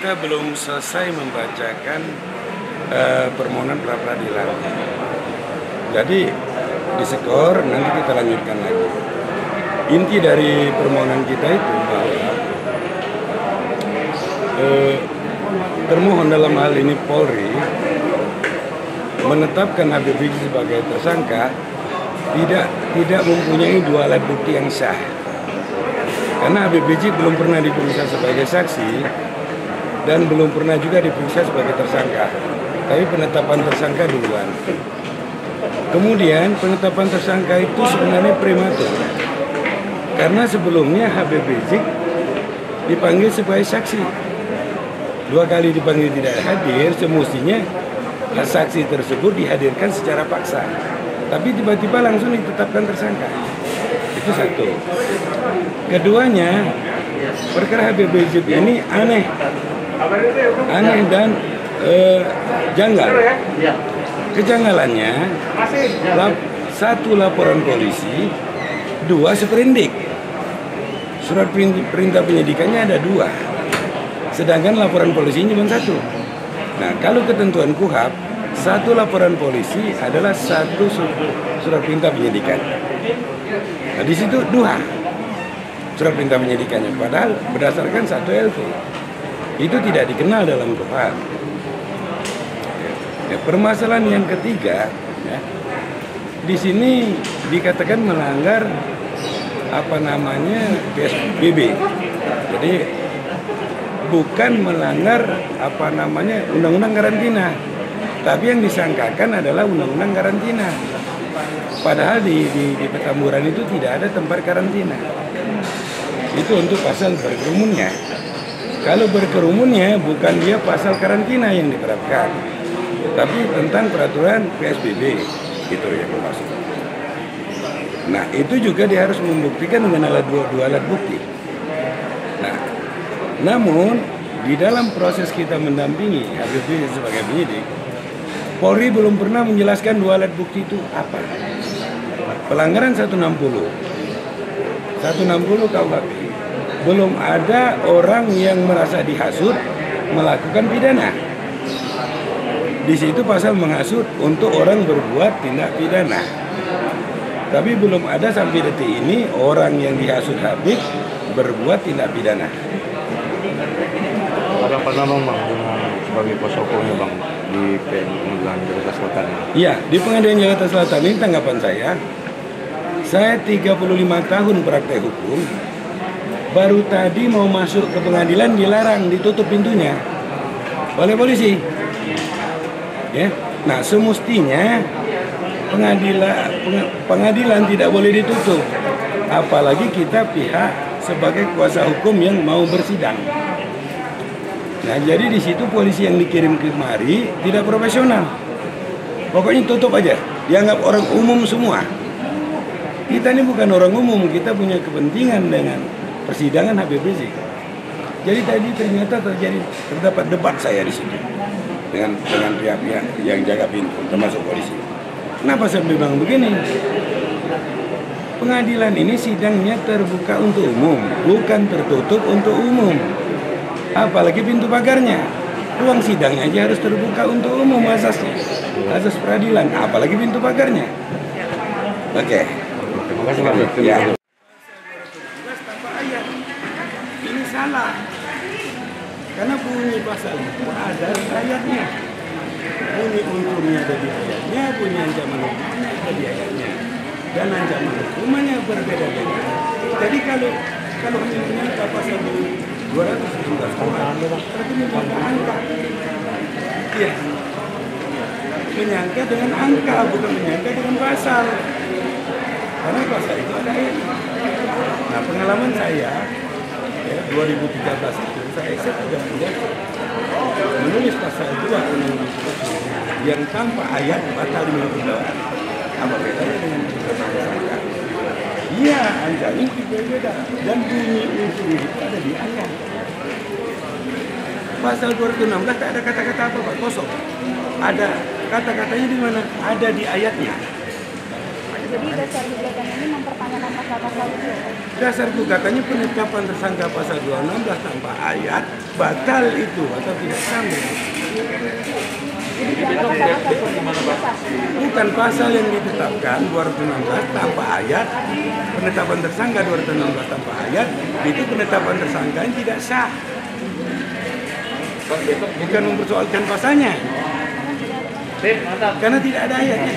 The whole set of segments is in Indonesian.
kita belum selesai membacakan permohonan pra peradilan. Jadi diskor, nanti kita lanjutkan lagi. Inti dari permohonan kita itu bahwa termohon dalam hal ini Polri menetapkan Habib Rizik sebagai tersangka tidak mempunyai dua alat bukti yang sah. Karena Habib Rizik belum pernah diperiksa sebagai saksi dan belum pernah juga diperiksa sebagai tersangka. Tapi penetapan tersangka duluan. Kemudian penetapan tersangka itu sebenarnya prematur. Karena sebelumnya Habib Rizik dipanggil sebagai saksi. 2 kali dipanggil tidak hadir, semestinya saksi tersebut dihadirkan secara paksa. Tapi tiba-tiba langsung ditetapkan tersangka. Itu satu. Keduanya, perkara Habib Rizik ini aneh dan janggal. Kejanggalannya, satu laporan polisi, 2 sprindik. Surat perintah penyidikannya ada 2, sedangkan laporan polisi cuma 1. Nah, kalau ketentuan KUHP, 1 laporan polisi adalah 1 surat perintah penyidikan. Nah, di situ 2 surat perintah penyidikannya, padahal berdasarkan 1 LP. Itu tidak dikenal dalam KUHP. Ya, permasalahan yang ketiga, ya, di sini dikatakan melanggar PSBB. Jadi bukan melanggar undang-undang karantina, tapi yang disangkakan adalah undang-undang karantina. Padahal di Petamburan itu tidak ada tempat karantina. Itu untuk pasal berkerumunnya. Kalau berkerumunnya bukan dia pasal karantina yang diterapkan, tapi tentang peraturan PSBB, itu yang dimaksud. Nah, itu juga dia harus membuktikan dengan dua alat bukti. Nah, namun di dalam proses kita mendampingi Habib Rizik sebagai penyidik, Polri belum pernah menjelaskan 2 alat bukti itu apa. Pelanggaran 160 KUHP. Belum ada orang yang merasa dihasut melakukan pidana. Di situ pasal menghasut untuk orang berbuat tindak pidana. Tapi belum ada sampai detik ini orang yang dihasut Habib berbuat tindak pidana. Ada pernah Bang sebagai kuasa hukumnya Bang di Pengadilan Jakarta Selatan? Iya, di Pengadilan Jakarta Selatan ini tanggapan saya 35 tahun praktek hukum, baru tadi mau masuk ke pengadilan dilarang, ditutup pintunya oleh polisi. Ya, nah semestinya pengadilan tidak boleh ditutup, apalagi kita pihak sebagai kuasa hukum yang mau bersidang. Nah, jadi di situ polisi yang dikirim kemari tidak profesional. Pokoknya tutup aja, dianggap orang umum semua. Kita ini bukan orang umum, kita punya kepentingan dengan persidangan Habib Rizik. Jadi tadi ternyata terdapat debat saya di sini dengan pihak-pihak yang jaga pintu, termasuk polisi. Kenapa saya bilang begini? Pengadilan ini sidangnya terbuka untuk umum, bukan tertutup untuk umum. Apalagi pintu pagarnya. Ruang sidangnya aja harus terbuka untuk umum asasnya. Asas peradilan, apalagi pintu pagarnya. Oke. Terima kasih Bang. Ya. Tanpa ayat. Ini salah. Karena bunyi pasal itu ada ayatnya. Bunyi unsurnya ada di ayatnya, bunyi ancaman hukumannya ada di ayatnya. Dan ancaman hukumannya berbeda-beda. Jadi kalau hanya menyangka pasal 217 berarti menyangka angka. Iya. Menyangka dengan angka, bukan menyangka dengan pasal. Karena pasal itu ada ayat. Nah, pengalaman saya, 2013 itu, saya sudah menulis pasal 2 yang tanpa ayat pasal 52. Apa bedanya dengan tersangka? Iya, ancaman berbeda dan bunyi unsur itu ada di ayat. Pasal 216 tak ada kata-kata apa, Pak, kosong. Ada kata-katanya di mana? Ada di ayatnya. Jadi dasar gugatan ini mempertanyakan pasal-pasal itu. Dasar gugatannya penetapan tersangka pasal 216 tanpa ayat, batal itu atau tidak sambung. Jadi dianggap pasal-pasal itu sah. Bukan pasal yang ditetapkan 216 tanpa ayat, penetapan tersangka 216 tanpa ayat, itu penetapan tersangka yang tidak sah. Bukan mempersoalkan pasalnya, karena tidak ada ayatnya.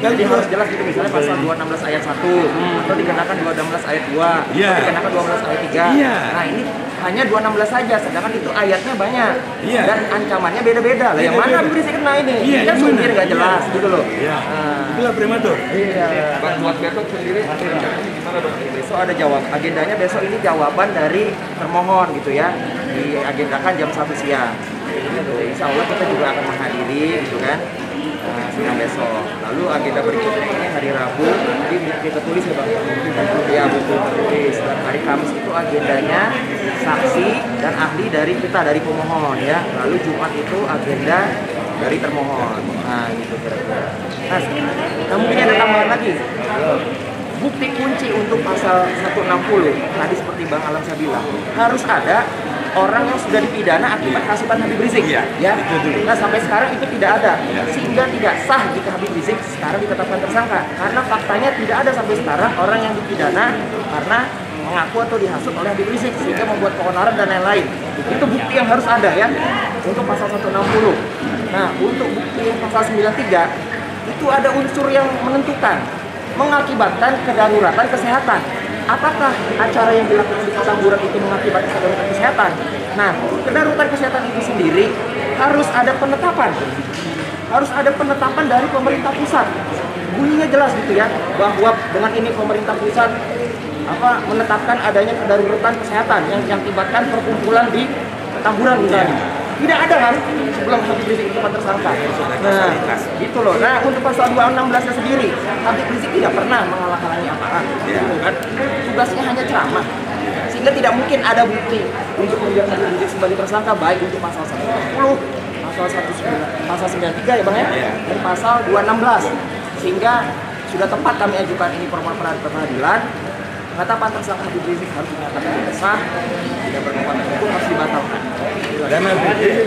Jadi harus jelas gitu, misalnya pasal 216 ayat 1 atau dikenakan 216 ayat 2 Iya. atau dikenakan 216 ayat 3. Iya. Nah ini hanya 216 saja, sedangkan itu ayatnya banyak. Iya. Dan ancamannya beda-beda. Lah yang mana Beda-beda. Habib Rizik kena ini? Iya, Ini kan yang sumir mana? nggak jelas Iya. gitu loh. Iya. Nah, Itulah prematur. iya. Bang, buat besok sendiri gimana dong? Besok ada jawab. Agendanya besok ini jawaban dari termohon gitu ya. Diagendakan jam 1 siang. Gitu. Insya Allah kita juga akan menghadiri gitu kan. Sidang besok. Lalu agenda berikutnya ini hari Rabu, jadi kita tulis ya Bang. Ya betul tertulis. Dan hari Kamis itu agendanya saksi dan ahli dari kita, dari pemohon ya. Lalu Jumat itu agenda dari termohon. Nah gitu kira-kira. Nah mungkin ada tambahan lagi. Bukti kunci untuk pasal 160 tadi seperti Bang Alamsyah bilang harus ada orang yang sudah dipidana akibat kasutan Habib Rizik. Iya, Ya. itu dulu. Nah sampai sekarang itu tidak ada, Iya. sehingga tidak sah jika Habib Rizik sekarang ditetapkan tersangka. Karena faktanya tidak ada sampai sekarang orang yang dipidana karena mengaku atau dihasut oleh Habib Rizik sehingga membuat keonaran dan lain-lain. Itu bukti yang harus ada ya untuk pasal 160. Nah untuk bukti yang pasal 93 itu ada unsur yang menentukan mengakibatkan kedaruratan kesehatan. Apakah acara yang dilakukan di Petamburan itu mengakibatkan kedaruratan kesehatan? Nah, kedaruratan kesehatan itu sendiri harus ada penetapan. Harus ada penetapan dari pemerintah pusat. Bunyinya jelas gitu ya, bahwa dengan ini pemerintah pusat menetapkan adanya kedaruratan kesehatan yang diakibatkan perkumpulan di Petamburan misalnya. Tidak ada kan sebelum Habib Rizik ditetapkan tersangka. Nah, gitu loh. Nah, untuk pasal 216 sendiri, Habib Rizik tidak pernah menghalang-halangi aparat. Gitu kan. Tugasnya hanya ceramah. Sehingga tidak mungkin ada bukti untuk menjadikan Habib Rizik sebagai tersangka baik untuk pasal 160, pasal 93 ya Bang ya, dan pasal 216. Sehingga sudah tepat kami ajukan ini permohonan peradilan. Penetapan tersangka Habib Rizik harus dinyatakan tidak sah, tidak berkekuatan hukum, harus dibatalkan. Dan Habib Rizik